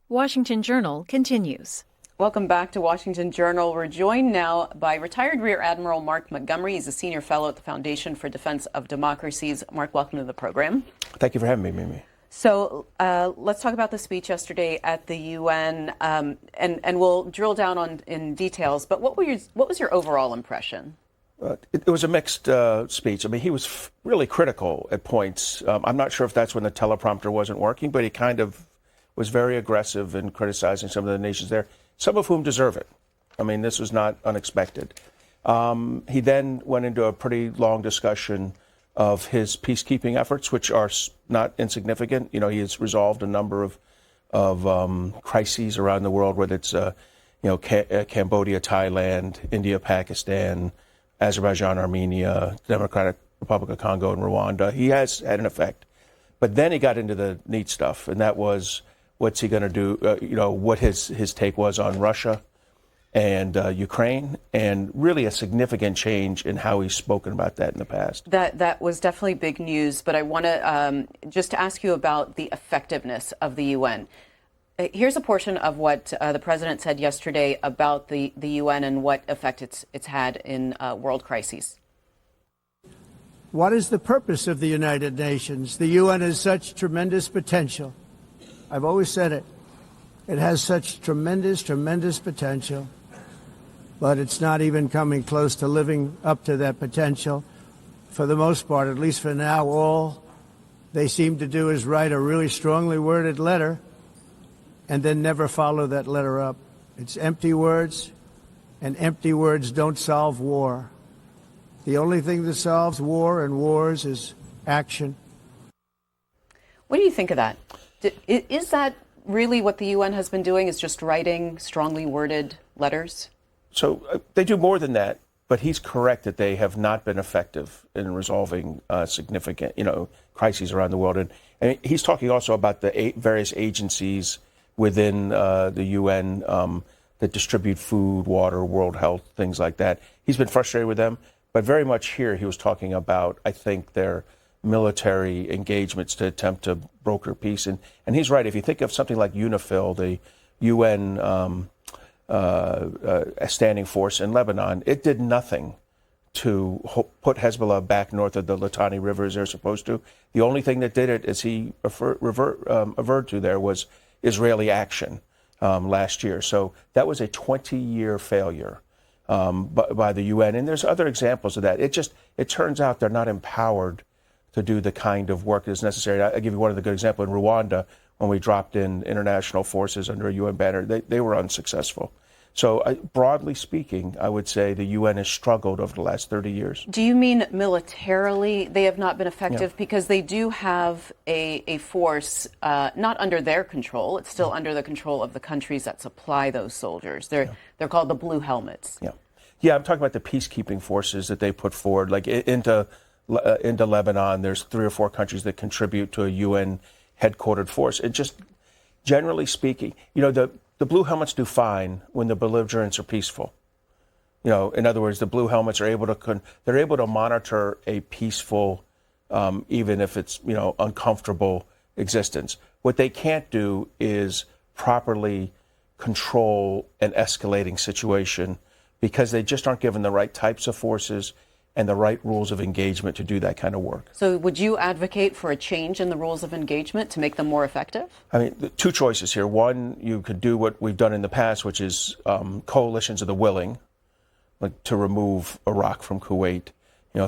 Washington Journal continues. Welcome back to Washington Journal. We're joined now by retired Rear Admiral Mark Montgomery. He's a senior fellow at the Foundation for Defense of Democracies. Mark, welcome to the program. Thank you for having me, Mimi. So let's talk about the speech yesterday at the UN, and we'll drill down in details. But what was your overall impression? It was a mixed speech. I mean, he was really critical at points. I'm not sure if that's when the teleprompter wasn't working, but he kind of was very aggressive in criticizing some of the nations there, some of whom deserve it. I mean, this was not unexpected. He then went into a pretty long discussion of his peacekeeping efforts, which are not insignificant. You know, he has resolved a number of crises around the world, whether it's Cambodia, Thailand, India, Pakistan, Azerbaijan, Armenia, Democratic Republic of Congo, and Rwanda. He has had an effect. But then he got into the neat stuff, and that was what's he going to do, what his take was on Russia and Ukraine, and really a significant change in how he's spoken about that in the past. That was definitely big news, but I want to just ask you about the effectiveness of the UN. Here's a portion of what the president said yesterday about the UN and what effect it's had in world crises. What is the purpose of the United Nations? The UN has such tremendous potential. I've always said it. It has such tremendous potential, but it's not even coming close to living up to that potential. For the most part, at least for now, all they seem to do is write a really strongly worded letter and then never follow that letter up. It's empty words, and empty words don't solve war. The only thing that solves war and wars is action. What do you think of that? Is that really what the UN has been doing, is just writing strongly worded letters? So they do more than that, but he's correct that they have not been effective in resolving significant, crises around the world. And he's talking also about the various agencies within the UN that distribute food, water, world health, things like that. He's been frustrated with them, but very much here he was talking about, I think, their military engagements to attempt to broker peace. And he's right. If you think of something like UNIFIL, the UN standing force in Lebanon, it did nothing to put Hezbollah back north of the Litani River as they're supposed to. The only thing that did it, as he averred to there, was Israeli action last year. So that was a 20-year failure by the UN. And there's other examples of that. It turns out they're not empowered to do the kind of work that is necessary. I'll give you one of the good examples. In Rwanda, when we dropped in international forces under a UN banner, they were unsuccessful. So broadly speaking, I would say the UN has struggled over the last 30 years. Do you mean militarily they have not been effective? Yeah. Because they do have a force not under their control. It's still under the control of the countries that supply those soldiers. They're called the Blue Helmets. Yeah, I'm talking about the peacekeeping forces that they put forward. Like into Lebanon, there's 3 or 4 countries that contribute to a UN headquartered force. And just generally speaking, the Blue Helmets do fine when the belligerents are peaceful. In other words, the Blue Helmets are able to monitor a peaceful, even if it's uncomfortable existence. What they can't do is properly control an escalating situation because they just aren't given the right types of forces and the right rules of engagement to do that kind of work. So would you advocate for a change in the rules of engagement to make them more effective? I mean, 2 choices here. One, you could do what we've done in the past, which is coalitions of the willing, like to remove Iraq from Kuwait,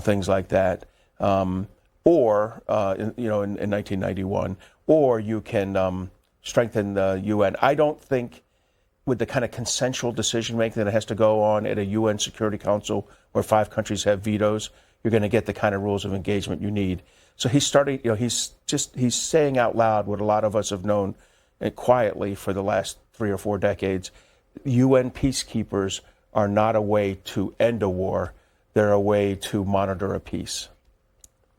things like that. Or, in 1991, or you can strengthen the UN. I don't think with the kind of consensual decision-making that has to go on at a UN Security Council where 5 countries have vetoes, you're going to get the kind of rules of engagement you need. So he's starting, he's saying out loud what a lot of us have known quietly for the last 3 or 4 decades. UN peacekeepers are not a way to end a war. They're a way to monitor a peace.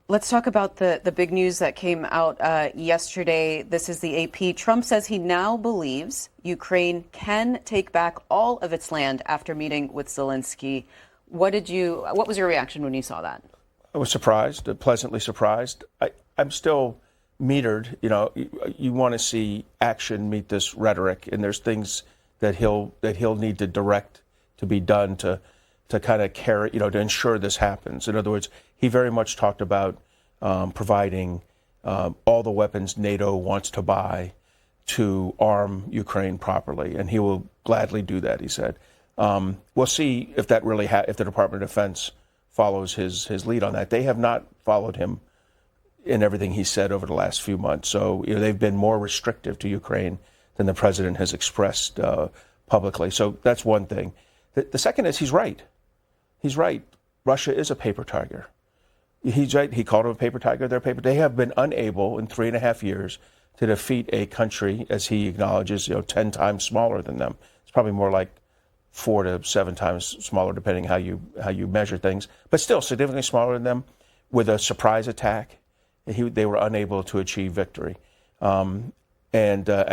Let's talk about the big news that came out yesterday. This is the AP. Trump says he now believes Ukraine can take back all of its land after meeting with Zelensky. What was your reaction when you saw that? I was surprised, pleasantly surprised. I'm still metered. You want to see action meet this rhetoric, and there's things that he'll need to direct to be done to kind of carry, to ensure this happens. In other words, he very much talked about providing all the weapons NATO wants to buy to arm Ukraine properly, and he will gladly do that, he said. We'll see if that really if the Department of Defense follows his lead on that. They have not followed him in everything he said over the last few months. So they've been more restrictive to Ukraine than the president has expressed publicly. So that's one thing. The second is he's right. He's right. Russia is a paper tiger. He's right. He called them a paper tiger. They're paper. They have been unable in 3.5 years to defeat a country, as he acknowledges, 10 times smaller than them. It's probably more like 4 to 7 times smaller, depending how you measure things, but still significantly smaller than them. With a surprise attack, they were unable to achieve victory, and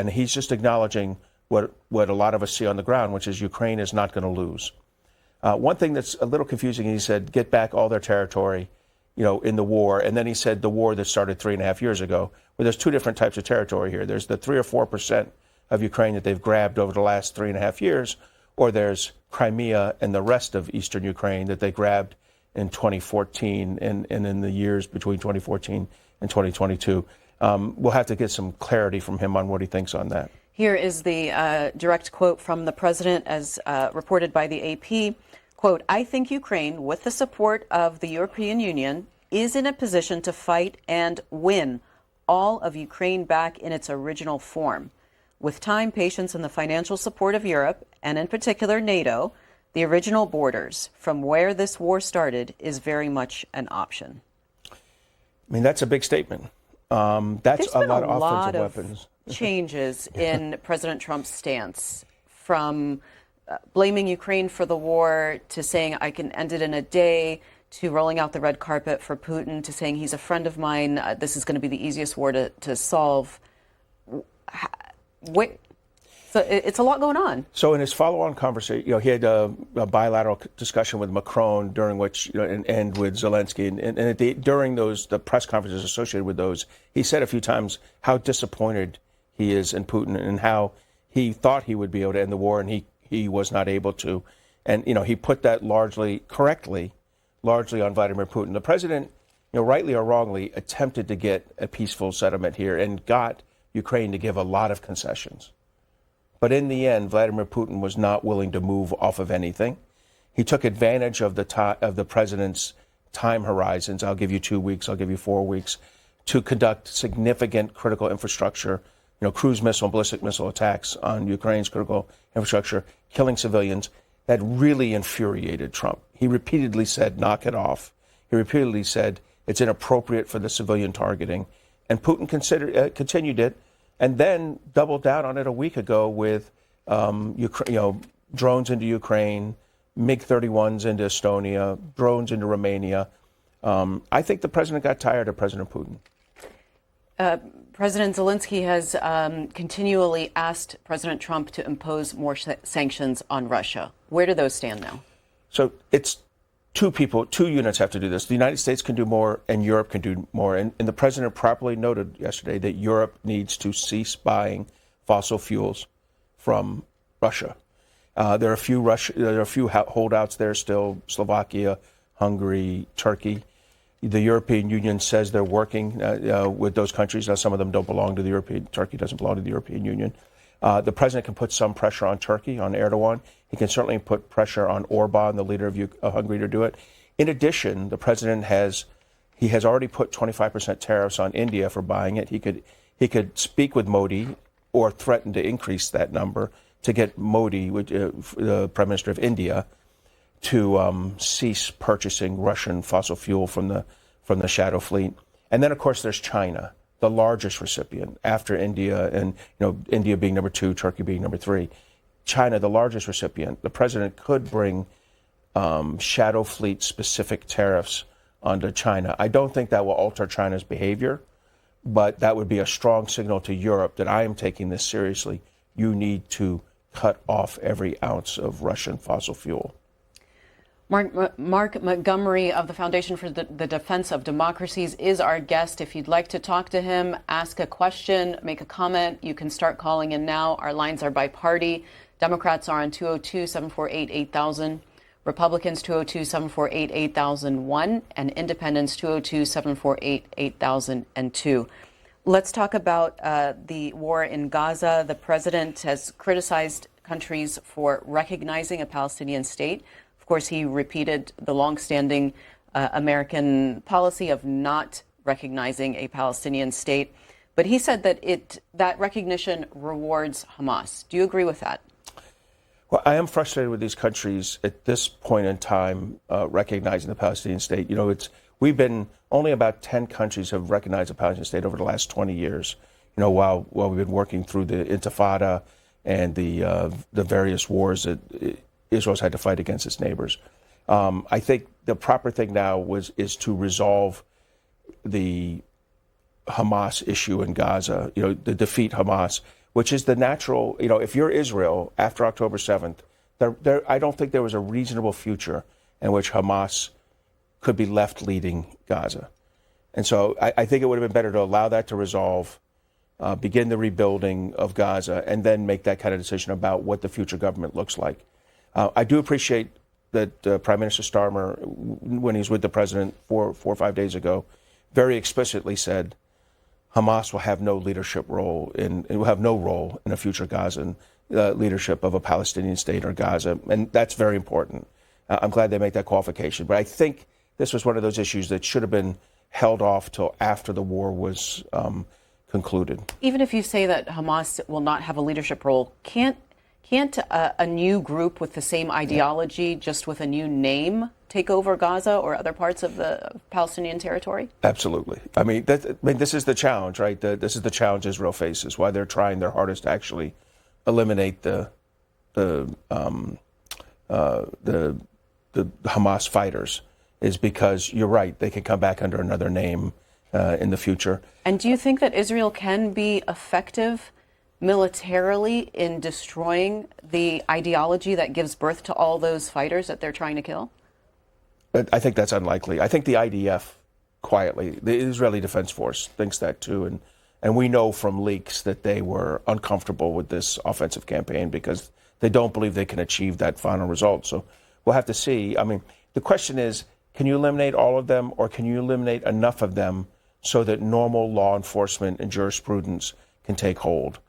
he's just acknowledging what a lot of us see on the ground, which is Ukraine is not going to lose. One thing that's a little confusing, he said, get back all their territory, in the war, and then he said the war that started 3.5 years ago. Well, there's two different types of territory here. There's the 3 or 4% of Ukraine that they've grabbed over the last 3.5 years, or there's Crimea and the rest of eastern Ukraine that they grabbed in 2014 and in the years between 2014 and 2022. We'll have to get some clarity from him on what he thinks on that. Here is the direct quote from the president as reported by the AP. Quote, I think Ukraine, with the support of the European Union, is in a position to fight and win all of Ukraine back in its original form. With time, patience, and the financial support of Europe, and in particular NATO, the original borders from where this war started is very much an option. I mean, that's a big statement. That's a lot of offensive weapons. Changes in President Trump's stance from blaming Ukraine for the war to saying I can end it in a day, to rolling out the red carpet for Putin, to saying he's a friend of mine. This is going to be the easiest war to solve. So it's a lot going on. So in his follow-on conversation, he had a bilateral discussion with Macron, during which, and with Zelensky, and during the press conferences associated with those, he said a few times how disappointed he is in Putin and how he thought he would be able to end the war, and he was not able to. And, he put that largely on Vladimir Putin. The president, rightly or wrongly, attempted to get a peaceful settlement here and got Ukraine to give a lot of concessions. But in the end, Vladimir Putin was not willing to move off of anything. He took advantage of the president's time horizons. I'll give you 2 weeks, I'll give you 4 weeks, to conduct significant critical infrastructure, cruise missile and ballistic missile attacks on Ukraine's critical infrastructure, killing civilians. That really infuriated Trump. He repeatedly said, knock it off. He repeatedly said it's inappropriate for the civilian targeting. And Putin continued it, and then doubled down on it a week ago with drones into Ukraine, MiG-31s into Estonia, drones into Romania. I think the president got tired of President Putin. President Zelensky has continually asked President Trump to impose more sanctions on Russia. Where do those stand now? So it's two units have to do this. The United States can do more and Europe can do more. And the president properly noted yesterday that Europe needs to cease buying fossil fuels from Russia. There are a few holdouts there still: Slovakia, Hungary, Turkey. The European Union says they're working with those countries. Now, some of them don't belong to the European. Turkey doesn't belong to the European Union. The president can put some pressure on Turkey, on Erdogan. He can certainly put pressure on Orban, the leader of Hungary, to do it. In addition, the president has already put 25% tariffs on India for buying it. He could speak with Modi or threaten to increase that number to get Modi, the Prime Minister of India, to cease purchasing Russian fossil fuel from the shadow fleet. And then, of course, there's China, the largest recipient after India, and India being number 2, Turkey being number 3. China, the largest recipient. The president could bring shadow fleet specific tariffs onto China. I don't think that will alter China's behavior, but that would be a strong signal to Europe that I am taking this seriously. You need to cut off every ounce of Russian fossil fuel. Mark Montgomery of the Foundation for the Defense of Democracies is our guest. If you'd like to talk to him, ask a question, make a comment, you can start calling in now. Our lines are by party. Democrats are on 202-748-8000, Republicans 202-748-8001, and Independents 202-748-8002. Let's talk about the war in Gaza. The president has criticized countries for recognizing a Palestinian state. Of course, he repeated the longstanding American policy of not recognizing a Palestinian state. But he said that that recognition rewards Hamas. Do you agree with that? Well, I am frustrated with these countries at this point in time recognizing the Palestinian state. You know, we've been only about 10 countries have recognized a Palestinian state over the last 20 years. You know, while we've been working through the Intifada and the various wars that Israel's had to fight against its neighbors. I think the proper thing now is to resolve the Hamas issue in Gaza, you know, to defeat Hamas, which is the natural, you know, if you're Israel after October 7th, I don't think there was a reasonable future in which Hamas could be left leading Gaza. And so I think it would have been better to allow that to resolve, begin the rebuilding of Gaza, and then make that kind of decision about what the future government looks like. I do appreciate that Prime Minister Starmer, when he was with the president 4 or 5 days ago, very explicitly said Hamas will have no leadership role will have no role in a future Gazan leadership of a Palestinian state or Gaza, and that's very important. I'm glad they make that qualification, but I think this was one of those issues that should have been held off till after the war was concluded. Even if you say that Hamas will not have a leadership role, can't a new group with the same ideology, just with a new name, take over Gaza or other parts of the Palestinian territory? Absolutely. I mean, this is the challenge, right? This is the challenge Israel faces. Why they're trying their hardest to actually eliminate the Hamas fighters, is because you're right. They can come back under another name in the future. And do you think that Israel can be effective militarily in destroying the ideology that gives birth to all those fighters that they're trying to kill? I think that's unlikely. I think the IDF, quietly, the Israeli Defense Force, thinks that too. And we know from leaks that they were uncomfortable with this offensive campaign because they don't believe they can achieve that final result. So we'll have to see. I mean, the question is, can you eliminate all of them, or can you eliminate enough of them so that normal law enforcement and jurisprudence can take hold?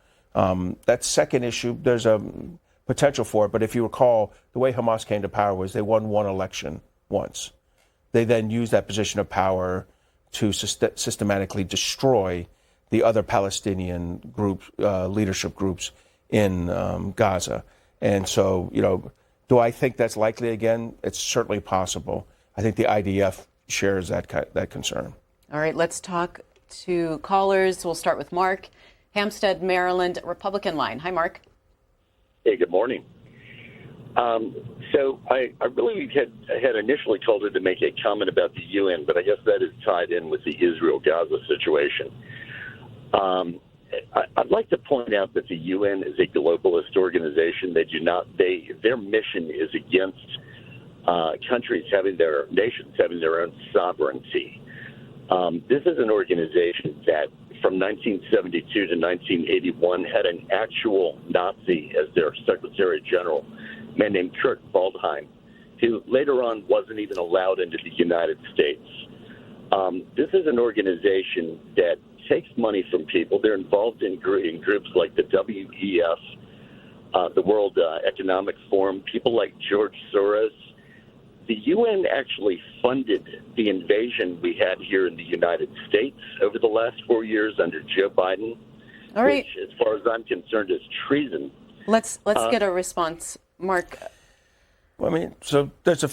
That second issue, there's a potential for it. But if you recall, the way Hamas came to power was they won one election once. They then used that position of power to systematically destroy the other Palestinian groups, leadership groups in Gaza. And so, you know, do I think that's likely again? It's certainly possible. I think the IDF shares that concern. All right, let's talk to callers. We'll start with Mark, Hampstead, Maryland, Republican line. Hi, Mark. Hey, good morning. So I really had initially told her to make a comment about the UN, but I guess that is tied in with the Israel-Gaza situation. I'd like to point out that the UN is a globalist organization. Their mission is against nations having their own sovereignty. This is an organization that from 1972 to 1981 had an actual Nazi as their Secretary General, a man named Kurt Waldheim, who later on wasn't even allowed into the United States. This is an organization that takes money from people. They're involved in groups like the WEF, the World Economic Forum, people like George Soros. The UN actually funded the invasion we had here in the United States over the last 4 years under Joe Biden, all right, which, as far as I'm concerned, is treason. Let's get a response, Mark. Well, I mean, so there's a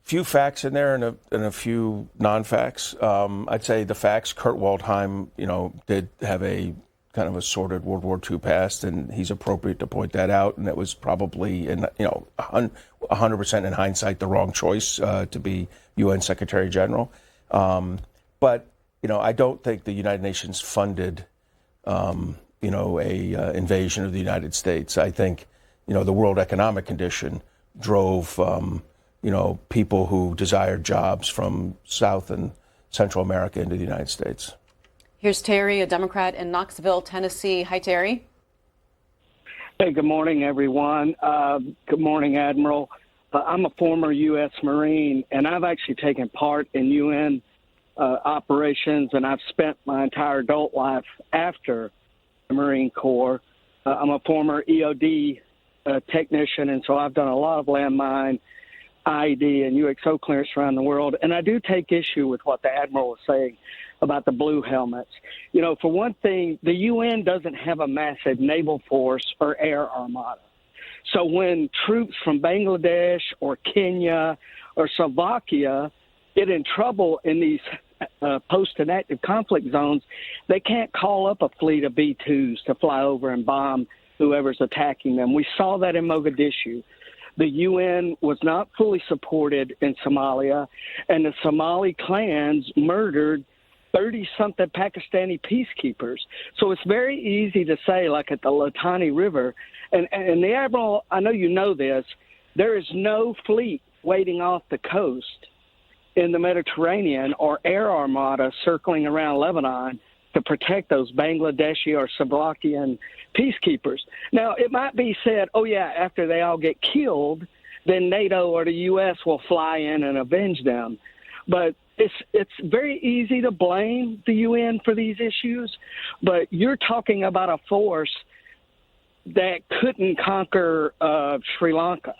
few facts in there and a few non-facts. I'd say the facts: Kurt Waldheim, you know, did have a kind of a sordid World War II past, and he's appropriate to point that out. And that was probably, 100% in hindsight, the wrong choice to be UN Secretary General. But I don't think the United Nations funded, a invasion of the United States. I think, the world economic condition drove people who desired jobs from South and Central America into the United States. Here's Terry, a Democrat in Knoxville, Tennessee. Hi, Terry. Hey, good morning, everyone. Good morning, Admiral. I'm a former U.S. Marine, and I've actually taken part in UN operations, and I've spent my entire adult life after the Marine Corps. I'm a former EOD technician, and so I've done a lot of landmine, IED, and UXO clearance around the world. And I do take issue with what the Admiral was saying about the blue helmets. For one thing, the UN doesn't have a massive naval force or air armada. So when troops from Bangladesh or Kenya or Slovakia get in trouble in these post-inactive conflict zones, they can't call up a fleet of B-2s to fly over and bomb whoever's attacking them. We saw that in Mogadishu. The UN was not fully supported in Somalia, and the Somali clans murdered 30-something Pakistani peacekeepers. So it's very easy to say, like at the Litani River, and the Admiral, I know you know this, there is no fleet waiting off the coast in the Mediterranean or air armada circling around Lebanon to protect those Bangladeshi or Slovakian peacekeepers. Now, it might be said, oh, yeah, after they all get killed, then NATO or the U.S. will fly in and avenge them. But it's very easy to blame the UN for these issues, but you're talking about a force that couldn't conquer Sri Lanka.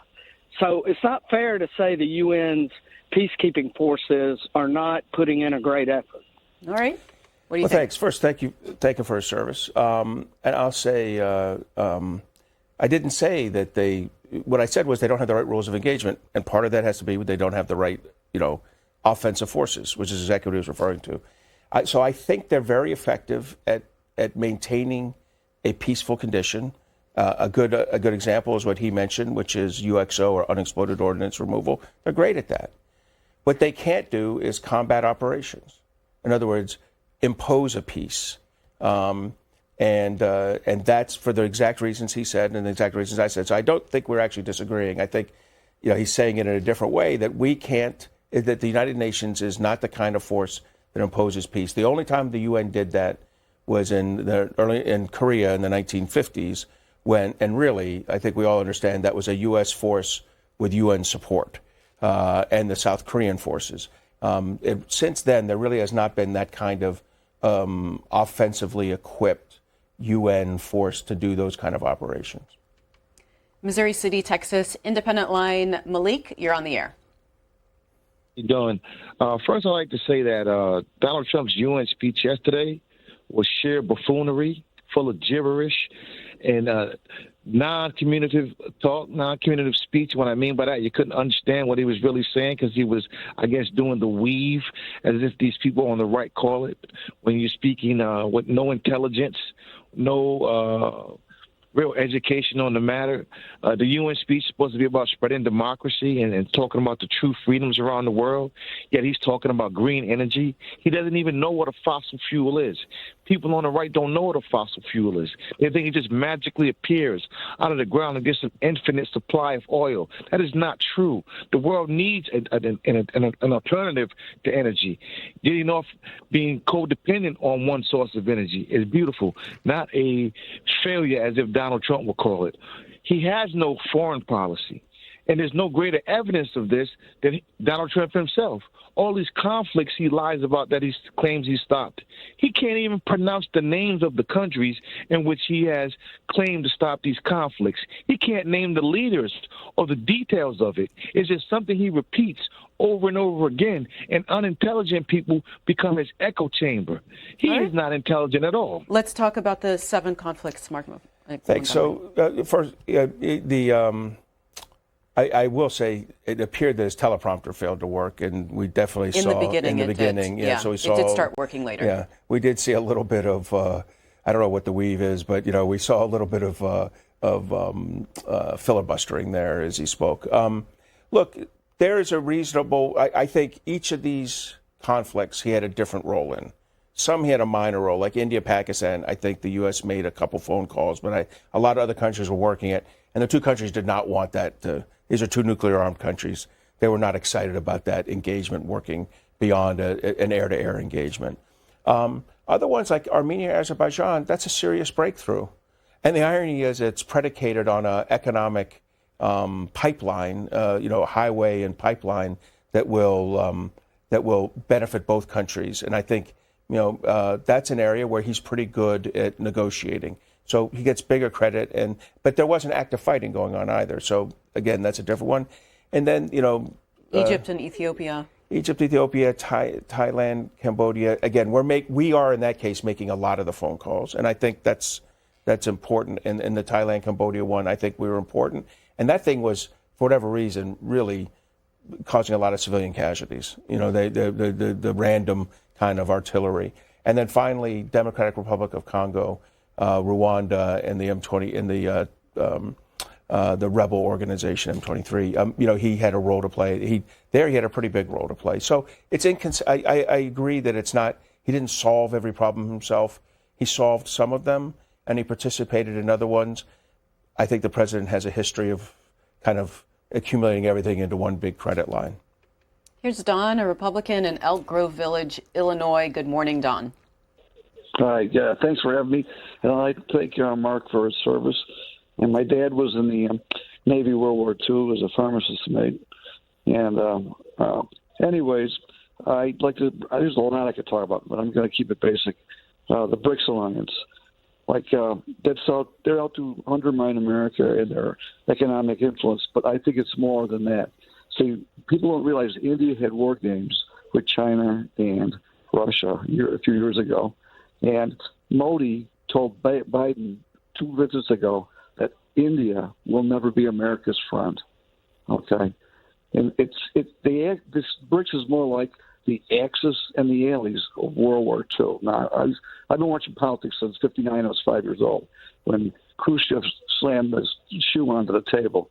So it's not fair to say the UN's peacekeeping forces are not putting in a great effort. All right. What do you think? Thanks. First, thank you for his service. And I'll say I didn't say that what I said was they don't have the right rules of engagement, and part of that has to be they don't have the right, offensive forces, which is exactly what he was referring to. So I think they're very effective at maintaining a peaceful condition. A good example is what he mentioned, which is UXO or unexploded ordnance removal. They're great at that. What they can't do is combat operations. In other words, impose a peace. And that's for the exact reasons he said and the exact reasons I said. So I don't think we're actually disagreeing. I think he's saying it in a different way, that that the United Nations is not the kind of force that imposes peace. The only time the UN did that was in Korea in the 1950s, and really, I think we all understand that was a U.S. force with UN support, and the South Korean forces. Since then, there really has not been that kind of offensively equipped UN force to do those kind of operations. Missouri City, Texas, Independent Line. Malik, you're on the air. How you doing? First, I'd like to say that Donald Trump's UN speech yesterday was sheer buffoonery, full of gibberish, and non-communicative talk, non-communicative speech. What I mean by that, you couldn't understand what he was really saying because he was, I guess, doing the weave, as if these people on the right call it, when you're speaking with no intelligence, no real education on the matter. The UN speech is supposed to be about spreading democracy and talking about the true freedoms around the world, yet he's talking about green energy. He doesn't even know what a fossil fuel is. People on the right don't know what a fossil fuel is. They think it just magically appears out of the ground and gets an infinite supply of oil. That is not true. The world needs an alternative to energy. Getting off being codependent on one source of energy is beautiful, not a failure as if Donald Trump would call it. He has no foreign policy. And there's no greater evidence of this than Donald Trump himself. All these conflicts he lies about that he claims he stopped. He can't even pronounce the names of the countries in which he has claimed to stop these conflicts. He can't name the leaders or the details of it. It's just something he repeats over and over again, and unintelligent people become his echo chamber. He is not intelligent at all. Let's talk about the 7 conflicts, Mark. Thanks. So first, I will say it appeared that his teleprompter failed to work, and we definitely saw in the beginning. Yeah, so we saw it did start working later. Yeah, we did see a little bit of I don't know what the weave is, but we saw a little bit of filibustering there as he spoke. Look, there is a reasonable. I think each of these conflicts he had a different role in. Some he had a minor role, like India, Pakistan. I think the U.S. made a couple phone calls, but a lot of other countries were working it, and the two countries did not want that. These are two nuclear-armed countries. they were not excited about that engagement working beyond an air-to-air engagement. Other ones like Armenia, Azerbaijan, that's a serious breakthrough. And the irony is it's predicated on an economic pipeline, a highway and pipeline that will benefit both countries. And I think, that's an area where he's pretty good at negotiating. So he gets bigger credit, but there wasn't active fighting going on either. So again, that's a different one. And then, Egypt and Ethiopia. Egypt, Ethiopia, Thailand, Cambodia. Again, we are in that case making a lot of the phone calls, and I think that's important. And in the Thailand, Cambodia one, I think we were important. And that thing was, for whatever reason, really causing a lot of civilian casualties. The random kind of artillery. And then finally, Democratic Republic of Congo, Rwanda, and the M20 in the rebel organization M23. He had a role to play. He had a pretty big role to play. So it's I agree that it's not. He didn't solve every problem himself. He solved some of them, and he participated in other ones. I think the president has a history of kind of accumulating everything into one big credit line. Here's Don, a Republican in Elk Grove Village, Illinois. Good morning, Don. Hi, yeah, thanks for having me. And I'd like to thank Mark for his service. And my dad was in the Navy World War II as a pharmacist mate. And anyways, there's a lot I could talk about, but I'm going to keep it basic. The BRICS alliance, they're out to undermine America and their economic influence, but I think it's more than that. See, people don't realize India had war games with China and Russia a few years ago. And Modi told Biden 2 visits ago that India will never be America's friend. Okay, and this BRICS is more like the Axis and the Allies of World War II. Now, I've been watching politics since '59. I was 5 years old when Khrushchev slammed his shoe onto the table,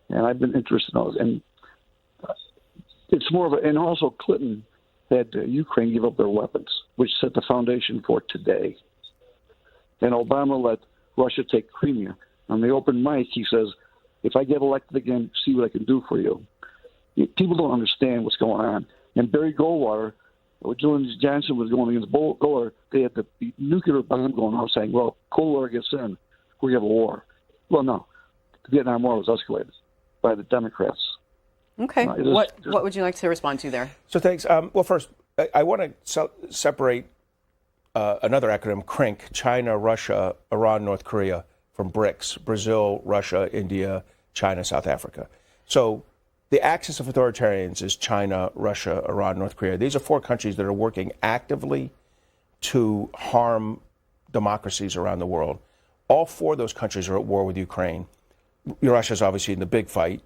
and I've been interested in those. And it's more of and also Clinton had Ukraine give up their weapons, which set the foundation for today. And Obama let Russia take Crimea. On the open mic, he says, if I get elected again, see what I can do for you. People don't understand what's going on. And Barry Goldwater, when Lyndon Johnson was going against Goldwater, they had the nuclear bomb going off saying, well, Goldwater gets in, we have a war. Well, no. The Vietnam War was escalated by the Democrats. Okay. What would you like to respond to there? So thanks. Well, first, I want to separate another acronym, CRINC, China, Russia, Iran, North Korea, from BRICS, Brazil, Russia, India, China, South Africa. So the axis of authoritarians is China, Russia, Iran, North Korea. These are 4 countries that are working actively to harm democracies around the world. All 4 of those countries are at war with Ukraine. Russia's obviously in the big fight.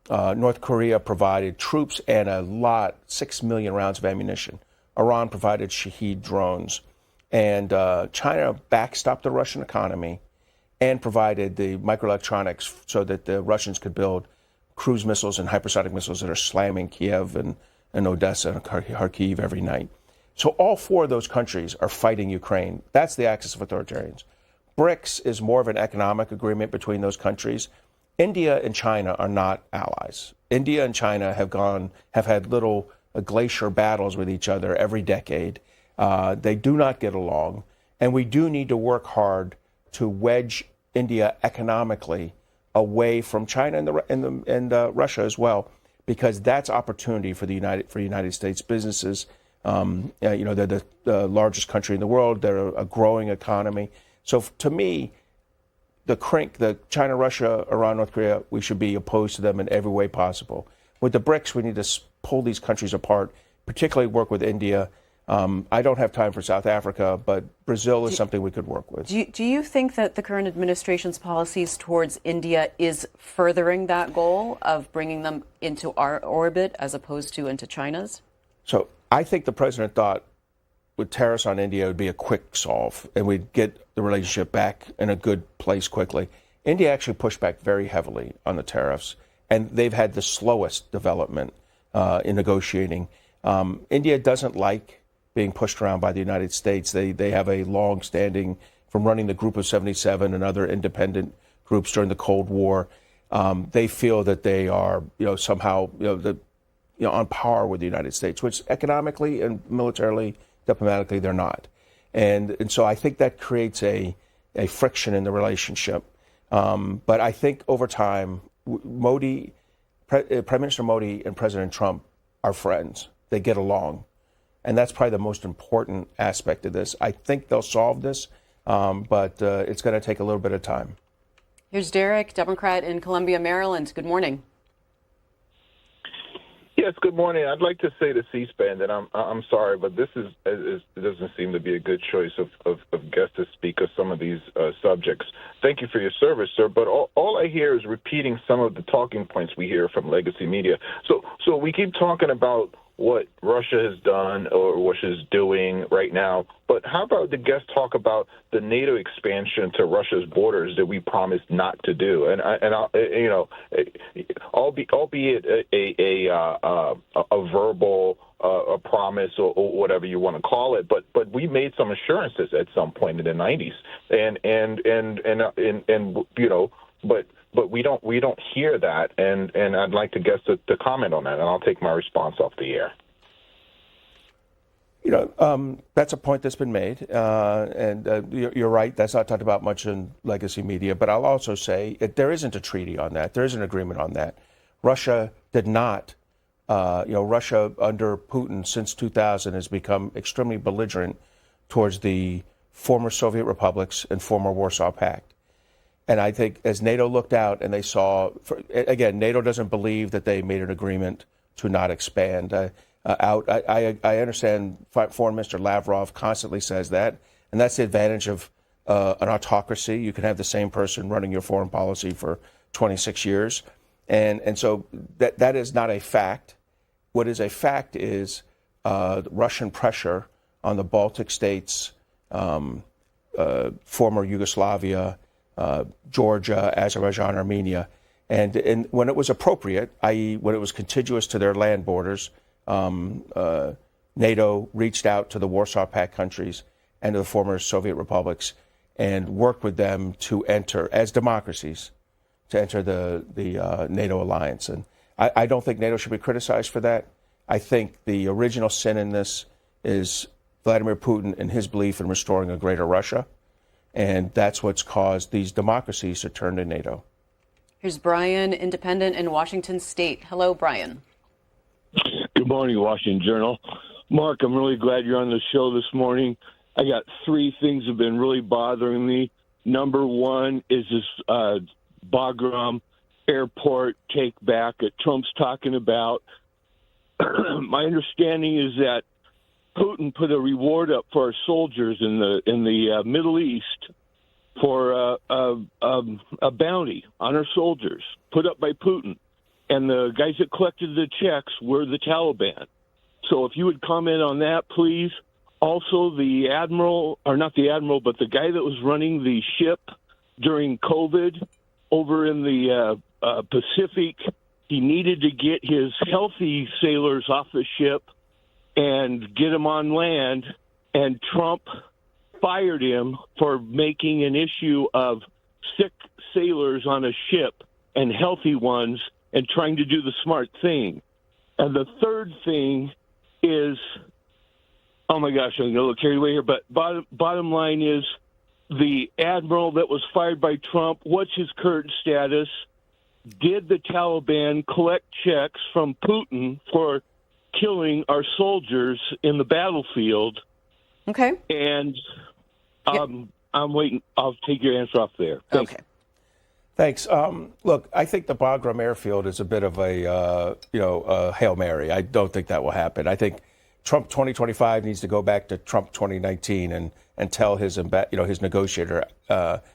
North Korea provided troops and 6 million rounds of ammunition. Iran provided Shahed drones. And China backstopped the Russian economy and provided the microelectronics so that the Russians could build cruise missiles and hypersonic missiles that are slamming Kiev and Odessa and Kharkiv every night. So all 4 of those countries are fighting Ukraine. That's the axis of authoritarians. BRICS is more of an economic agreement between those countries. India and China are not allies. India and China have had little glacier battles with each other every decade. They do not get along, and we do need to work hard to wedge India economically away from China and Russia as well, because that's opportunity for the United States businesses. They're the largest country in the world. They're a growing economy. So to me, the CRINC, the China, Russia, Iran, North Korea, we should be opposed to them in every way possible. With the BRICS, we need to pull these countries apart, particularly work with India. I don't have time for South Africa, but Brazil is something we could work with. Do you think that the current administration's policies towards India is furthering that goal of bringing them into our orbit as opposed to into China's? So I think the president thought with tariffs on India, it would be a quick solve, and we'd get the relationship back in a good place quickly. India actually pushed back very heavily on the tariffs, and they've had the slowest development in negotiating. India doesn't like being pushed around by the United States. They have a long-standing, from running the Group of 77 and other independent groups during the Cold War. They feel that they are, somehow, on par with the United States, which economically and militarily, diplomatically, they're not. And so I think that creates a friction in the relationship. But I think over time, Prime Minister Modi and President Trump are friends. They get along. And that's probably the most important aspect of this. I think they'll solve this, but it's going to take a little bit of time. Here's Derek, Democrat in Columbia, Maryland. Good morning. Yes, good morning. I'd like to say to C-SPAN that I'm sorry, but this doesn't seem to be a good choice of guests to speak of some of these subjects. Thank you for your service, sir. But all I hear is repeating some of the talking points we hear from legacy media. So we keep talking about what Russia has done or Russia is doing right now. But how about the guests talk about the NATO expansion to Russia's borders that we promised not to do? And albeit a verbal a promise or whatever you want to call it, but we made some assurances at some point in the 90s, but we don't hear that, and I'd like to guess to comment on that, and I'll take my response off the air. That's a point that's been made, and you're right. That's not talked about much in legacy media. But I'll also say that there isn't a treaty on that. There isn't an agreement on that. Russia did not. Russia under Putin since 2000 has become extremely belligerent towards the former Soviet republics and former Warsaw Pact. And I think as NATO looked out and they saw, again, NATO doesn't believe that they made an agreement to not expand out. I understand Foreign Minister Lavrov constantly says that, and that's the advantage of an autocracy. You can have the same person running your foreign policy for 26 years. And so that is not a fact. What is a fact is Russian pressure on the Baltic states, former Yugoslavia, Georgia, Azerbaijan, Armenia. And when it was appropriate, i.e. when it was contiguous to their land borders, NATO reached out to the Warsaw Pact countries and to the former Soviet republics and worked with them to enter, as democracies, to enter the NATO alliance. And I don't think NATO should be criticized for that. I think the original sin in this is Vladimir Putin and his belief in restoring a greater Russia. And that's what's caused these democracies to turn to NATO. Here's Brian, independent in Washington State. Hello, Brian. Good morning, Washington Journal. Mark, I'm really glad you're on the show this morning. I got three things that have been really bothering me. Number one is this Bagram airport take back that Trump's talking about. My understanding is that Putin put a reward up for our soldiers in the Middle East for a bounty on our soldiers put up by Putin. And the guys that collected the checks were the Taliban. So if you would comment on that, please. Also, the admiral, or not the admiral, but the guy that was running the ship during COVID over in the Pacific, he needed to get his healthy sailors off the ship and get them on land, and Trump fired him for making an issue of sick sailors on a ship and healthy ones and trying to do the smart thing. And the third thing is, oh my gosh, I'm going to look carried away here, but bottom line is the admiral that was fired by Trump, what's his current status? Did the Taliban collect checks from Putin for killing our soldiers in the battlefield? Okay. And I'm waiting. I'll take your answer off there. Thanks. Okay. Thanks. Look, I think the Bagram airfield is a bit of a Hail Mary. I don't think that will happen. I think Trump 2025 needs to go back to Trump 2019 and tell his negotiator Zalmay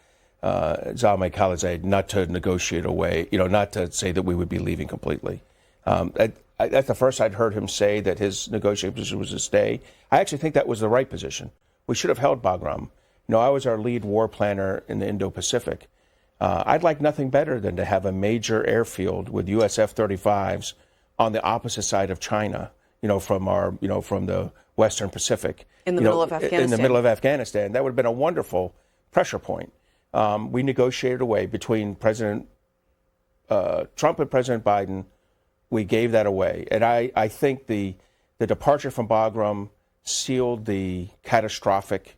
Khalilzad not to negotiate away, not to say that we would be leaving completely. That's the first I'd heard him say that his negotiating position was to stay. I actually think that was the right position. We should have held Bagram. I was our lead war planner in the Indo-Pacific. I'd like nothing better than to have a major airfield with US F-35s on the opposite side of China, from the Western Pacific. In the middle of Afghanistan. In the middle of Afghanistan. That would have been a wonderful pressure point. We negotiated away between President Trump and President Biden we gave that away. And I think the departure from Bagram sealed the catastrophic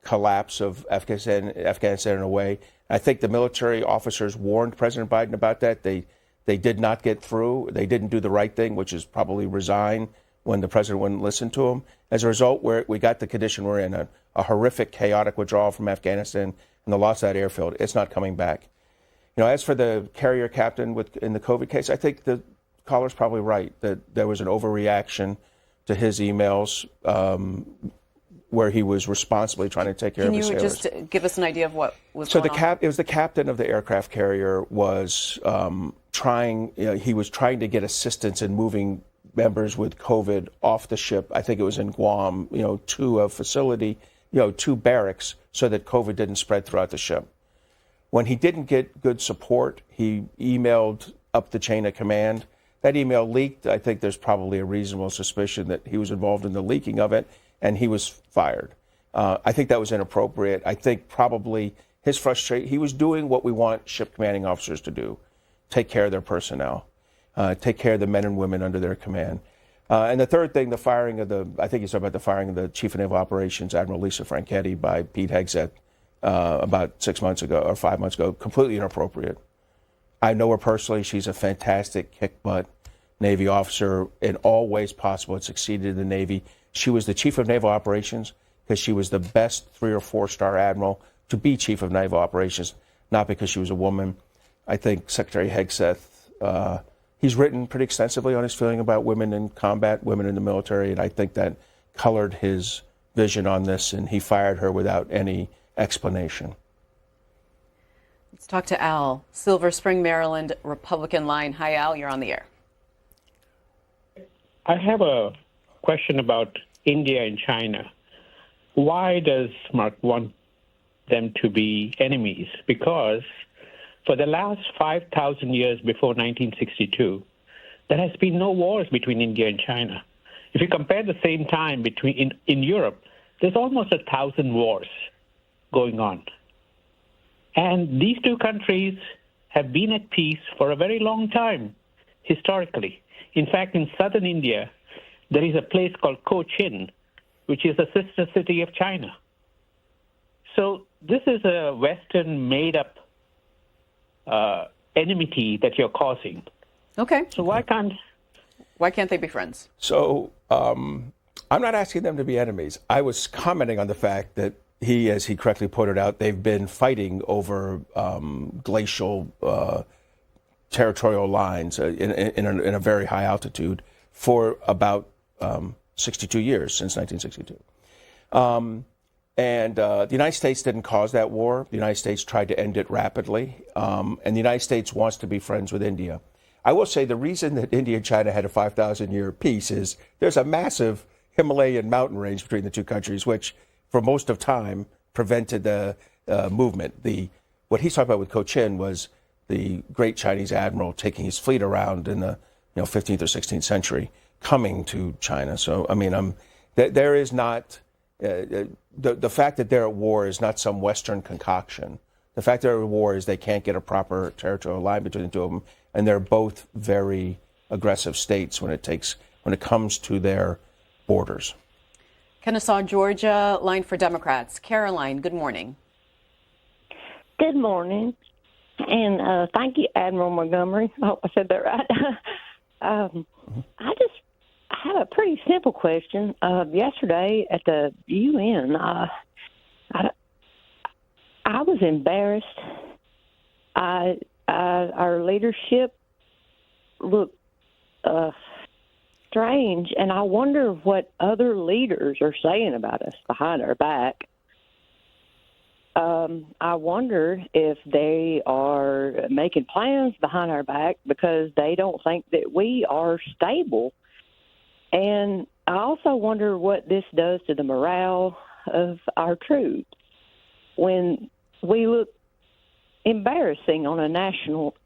collapse of Afghanistan in a way. I think the military officers warned President Biden about that. They did not get through. They didn't do the right thing, which is probably resign when the president wouldn't listen to them. As a result, we got the condition we're in, a horrific, chaotic withdrawal from Afghanistan and the loss of that airfield. It's not coming back. As for the carrier captain in the COVID case, I think the caller's probably right that there was an overreaction to his emails where he was responsibly trying to take care of his sailors. Can you just give us an idea of what was going on? It was the captain of the aircraft carrier was trying to get assistance in moving members with COVID off the ship. I think it was in Guam, to a facility, to barracks, so that COVID didn't spread throughout the ship. When he didn't get good support, he emailed up the chain of command. That email leaked. I think there's probably a reasonable suspicion that he was involved in the leaking of it, and he was fired. I think that was inappropriate. I think probably his frustration, he was doing what we want ship commanding officers to do: take care of their personnel, take care of the men and women under their command. And the third thing, I think he's talking about the firing of the Chief of Naval Operations, Admiral Lisa Franchetti, by Pete Hegseth about 6 months ago or 5 months ago, completely inappropriate. I know her personally. She's a fantastic kick-butt Navy officer in all ways possible. Had succeeded in the Navy. She was the Chief of Naval Operations because she was the best 3 or 4-star admiral to be Chief of Naval Operations, not because she was a woman. I think Secretary Hegseth, he's written pretty extensively on his feeling about women in combat, women in the military, and I think that colored his vision on this, and he fired her without any explanation. Let's talk to Al, Silver Spring, Maryland, Republican line. Hi, Al, you're on the air. I have a question about India and China. Why does Mark want them to be enemies? Because for the last 5,000 years before 1962, there has been no wars between India and China. If you compare the same time in Europe, there's almost 1,000 wars going on. And these two countries have been at peace for a very long time, historically. In fact, in southern India, there is a place called Cochin, which is a sister city of China. So this is a Western made-up enmity that you're causing. Okay. So why can't they be friends? So I'm not asking them to be enemies. I was commenting on the fact that as he correctly pointed out, they've been fighting over glacial territorial lines in a very high altitude for about 62 years, since 1962. The United States didn't cause that war. The United States tried to end it rapidly. And the United States wants to be friends with India. I will say the reason that India and China had a 5,000-year peace is there's a massive Himalayan mountain range between the two countries, which for most of time prevented the movement. What he's talking about with Cochin was the great Chinese admiral taking his fleet around in the 15th or 16th century, coming to China. So, I mean, there is not, the fact that they're at war is not some Western concoction. The fact they're at war is they can't get a proper territorial line between the two of them, and they're both very aggressive states when it comes to their borders. Kennesaw, Georgia, line for Democrats. Caroline, good morning. Good morning. And thank you, Admiral Montgomery. I hope I said that right. I have a pretty simple question. Yesterday at the UN, I was embarrassed. Our leadership looked strange, and I wonder what other leaders are saying about us behind our back. I wonder if they are making plans behind our back because they don't think that we are stable. And I also wonder what this does to the morale of our troops when we look embarrassing on a national,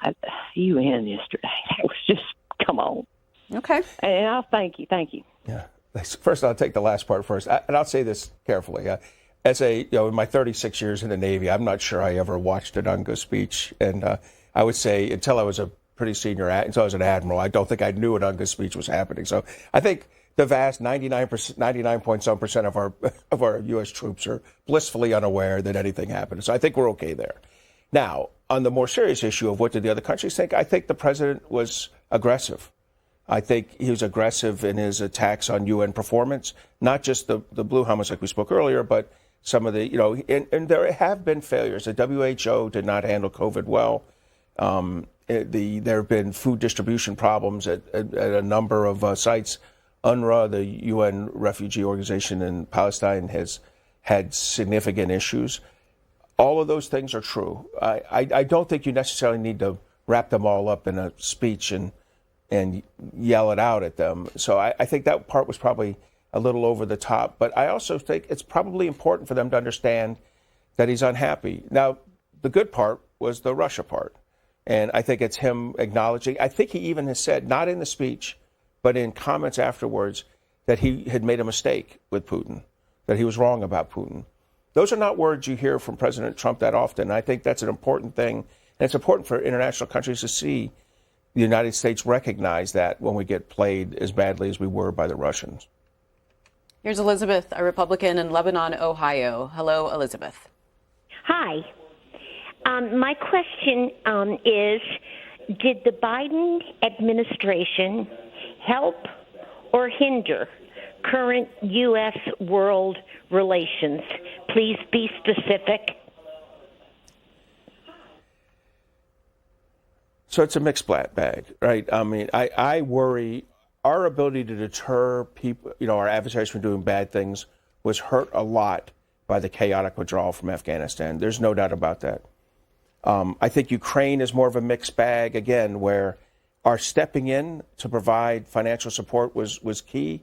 at the UN yesterday. That was just, come on. Okay. And I'll thank you. Yeah. First, I'll take the last part first, and I'll say this carefully. As in my 36 years in the Navy, I'm not sure I ever watched an UNGA speech, and I would say until I was a pretty senior, so I was an admiral. I don't think I knew an UNGA speech was happening. So I think the vast 99.some% of our U.S. troops are blissfully unaware that anything happened. So I think we're okay there. Now, on the more serious issue of what did the other countries think, I think the president was aggressive. I think he was aggressive in his attacks on UN performance, not just the blue helmets like we spoke earlier, but some of the, and there have been failures. The WHO did not handle COVID well. There have been food distribution problems at a number of sites. UNRWA, the UN refugee organization in Palestine, has had significant issues. All of those things are true. I don't think you necessarily need to wrap them all up in a speech and yell it out at them. So I think that part was probably a little over the top. But I also think it's probably important for them to understand that he's unhappy. Now, the good part was the Russia part. And I think it's him acknowledging. I think he even has said, not in the speech, but in comments afterwards, that he had made a mistake with Putin, that he was wrong about Putin. Those are not words you hear from President Trump that often. I think that's an important thing. And it's important for international countries to see the United States recognize that when we get played as badly as we were by the Russians. Here's Elizabeth, a Republican in Lebanon, Ohio. Hello, Elizabeth. Hi. My question is, did the Biden administration help or hinder current U.S.-world relations? Please be specific. So it's a mixed bag, right? I mean, I worry our ability to deter people, our adversaries from doing bad things was hurt a lot by the chaotic withdrawal from Afghanistan. There's no doubt about that. I think Ukraine is more of a mixed bag, again, where our stepping in to provide financial support was key,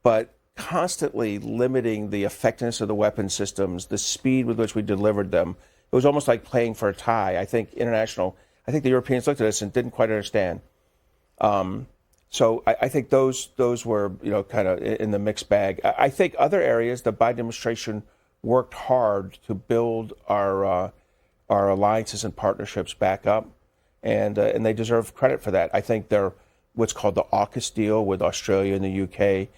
but constantly limiting the effectiveness of the weapon systems, the speed with which we delivered them, it was almost like playing for a tie. I think the Europeans looked at us and didn't quite understand. So I think those were, kind of in the mixed bag. I think other areas, the Biden administration worked hard to build our alliances and partnerships back up, and they deserve credit for that. I think their what's called the AUKUS deal with Australia and the UK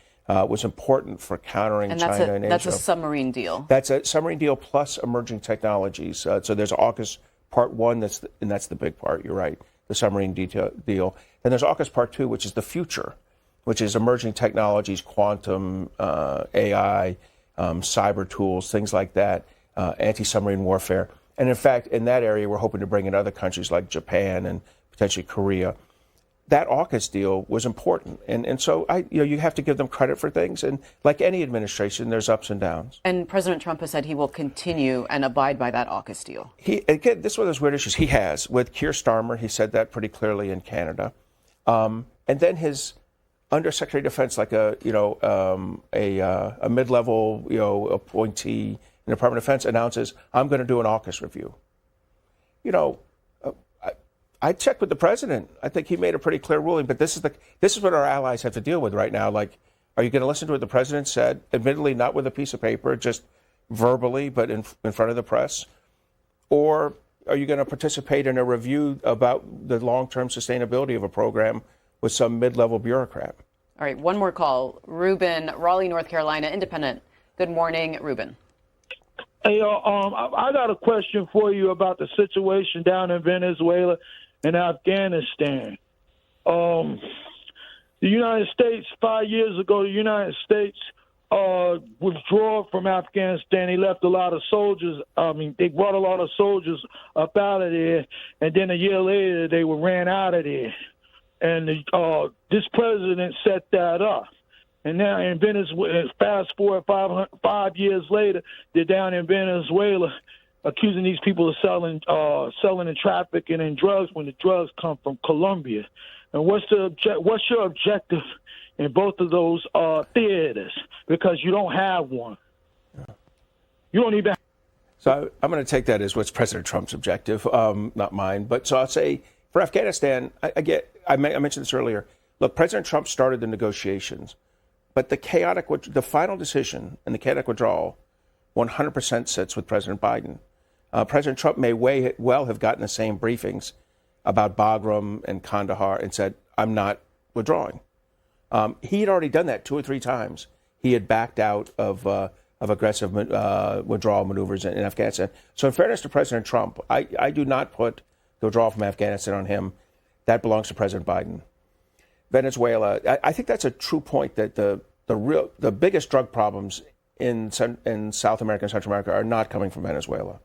was important for countering China and Asia. That's a submarine deal. That's a submarine deal plus emerging technologies. So there's AUKUS Part 1, that's the big part. You're right, the submarine deal. Then there's AUKUS Part 2, which is the future, which is emerging technologies, quantum, AI, cyber tools, things like that, anti-submarine warfare. And in fact, in that area, we're hoping to bring in other countries like Japan and potentially Korea. That AUKUS deal was important. And so you have to give them credit for things. And like any administration, there's ups and downs. And President Trump has said he will continue and abide by that AUKUS deal. Again, this is one of those weird issues. He has. With Keir Starmer, he said that pretty clearly in Canada. And then his Undersecretary of Defense, like a mid-level appointee in the Department of Defense, announces, I'm going to do an AUKUS review. I checked with the president. I think he made a pretty clear ruling, but this is what our allies have to deal with right now. Like, are you going to listen to what the president said? Admittedly, not with a piece of paper, just verbally, but in front of the press. Or are you going to participate in a review about the long-term sustainability of a program with some mid-level bureaucrat? All right, one more call. Ruben, Raleigh, North Carolina, independent. Good morning, Ruben. Hey, I got a question for you about the situation down in Venezuela and Afghanistan. The United States, 5 years ago, the United States withdrew from Afghanistan. They left a lot of soldiers. They brought a lot of soldiers up out of there, and then a year later, they ran out of there. And this president set that up. And now in Venezuela, fast forward 5 years later, they're down in Venezuela accusing these people of selling and trafficking in drugs when the drugs come from Colombia. And what's your objective in both of those theaters? Because you don't have one. You don't even. So I'm going to take that as what's President Trump's objective, not mine. But so I'll say for Afghanistan, I mentioned this earlier. Look, President Trump started the negotiations. But the final decision and the chaotic withdrawal 100% sits with President Biden. President Trump may well have gotten the same briefings about Bagram and Kandahar and said, I'm not withdrawing. He had already done that 2 or 3 times. He had backed out of aggressive withdrawal maneuvers in Afghanistan. So in fairness to President Trump, I do not put the withdrawal from Afghanistan on him. That belongs to President Biden. Venezuela, I think that's a true point, that the biggest drug problems in South America and Central America are not coming from Venezuela.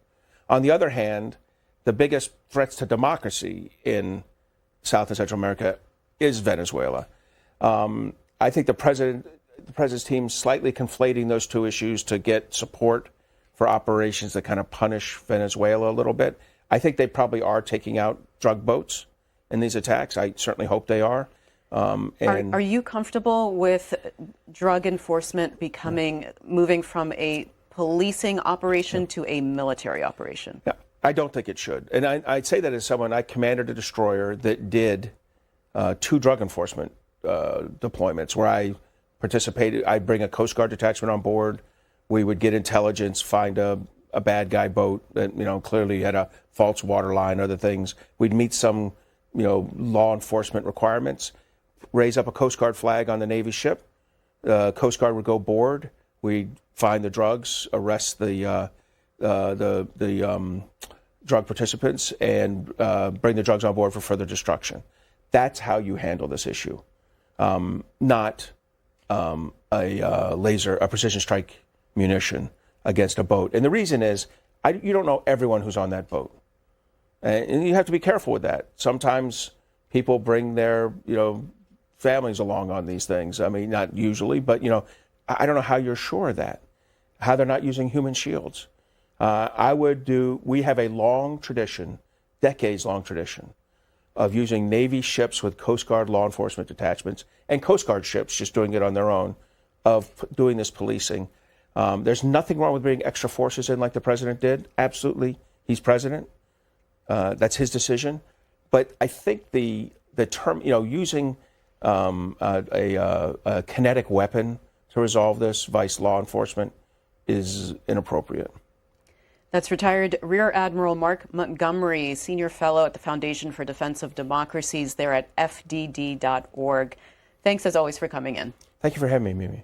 On the other hand, the biggest threats to democracy in South and Central America is Venezuela. I think the president's team is slightly conflating those two issues to get support for operations that kind of punish Venezuela a little bit. I think they probably are taking out drug boats in these attacks. I certainly hope they are. Are you comfortable with drug enforcement moving from a policing operation to a military operation? Yeah, I don't think it should. And I'd say that as someone, I commanded a destroyer that did 2 drug enforcement deployments where I participated. I'd bring a Coast Guard detachment on board. We would get intelligence, find a bad guy boat that, clearly had a false water line, other things. We'd meet some, law enforcement requirements, raise up a Coast Guard flag on the Navy ship. Coast Guard would go board. We'd find the drugs, arrest the drug participants, and bring the drugs on board for further destruction. That's how you handle this issue, not a precision strike munition against a boat. And the reason is, you don't know everyone who's on that boat. And you have to be careful with that. Sometimes people bring their, families along on these things. I mean, not usually, but, I don't know how you're sure of that, how they're not using human shields. We have a long tradition, decades-long tradition, of using Navy ships with Coast Guard law enforcement detachments and Coast Guard ships just doing it on their own, of doing this policing. There's nothing wrong with bringing extra forces in like the president did. Absolutely. He's president. That's his decision. But I think the term, using a kinetic weapon to resolve this, vice law enforcement, is inappropriate. That's retired Rear Admiral Mark Montgomery, Senior Fellow at the Foundation for Defense of Democracies there at fdd.org. Thanks, as always, for coming in. Thank you for having me, Mimi.